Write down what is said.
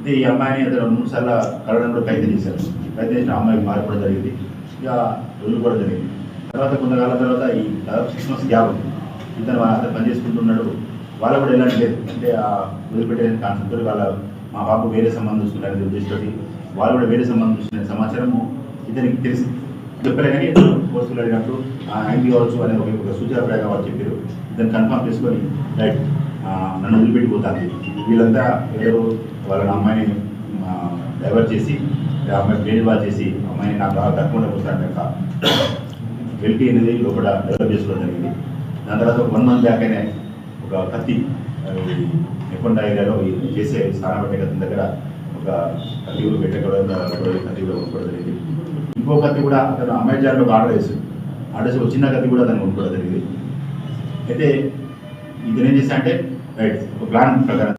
అయితే ఈ అమ్మాయిని అతను 3 సార్లు కలవడం కూడా ప్రయత్నం చేశారు. ప్రయత్నం చేసిన అమ్మాయి మారిపోవడం జరిగింది. ఇక వదులుకోవడం జరిగింది. తర్వాత కొంతకాలం తర్వాత ఈ దాదాపు 6 months గ్యాప్ అతను పని చేసుకుంటున్నాడు. వాళ్ళు కూడా ఎలాంటి లేదు అంటే వదిలిపెట్టే కాన్సెప్ట్ వాళ్ళ మా బాబు వేరే సంబంధం చూసుకుంటారనే ఉద్దేశంతో వాళ్ళు కూడా వేరే సంబంధం చూసుకునే సమాచారము ఇతనికి తెలిసి చెప్పలే కానీ పోస్టులు అడిగినప్పుడు అయింది కావచ్చు అనే ఒక సూచన ప్రకారం వాళ్ళు చెప్పారు. ఇతను కన్ఫర్మ్ చేసుకొని రైట్ నన్ను వదిలిపెట్టిపోతాను. వీళ్ళంతా ఎవరు వాళ్ళ అమ్మాయిని డైవర్ట్ చేసి అమ్మాయి బ్రెయిన్ వాష్ చేసి అమ్మాయిని నాకు తక్కువ పోతాను వెళ్ళి అనేది లోపల డెవలప్ చేసుకోవడం జరిగింది. దాని తర్వాత 1 month బ్యాక్ అయినా ఒక కత్తి నెక్కొండ ఏరియాలో చేసే స్థానం పట్టే కత్తి దగ్గర ఒక కత్తి కూడా పెట్టడం కత్తి కూడా కొనుక్కోవడం జరిగింది. ఇంకో కత్తి కూడా అతను అమెజాన్లో ఒక ఆర్డర్ చేసి ఒక చిన్న కత్తి కూడా అతను కొనుక్కోవడం జరిగింది. అయితే ఇతను ఏం చేశా అంటే రైట్ ఒక ప్లాన్ ప్రకారం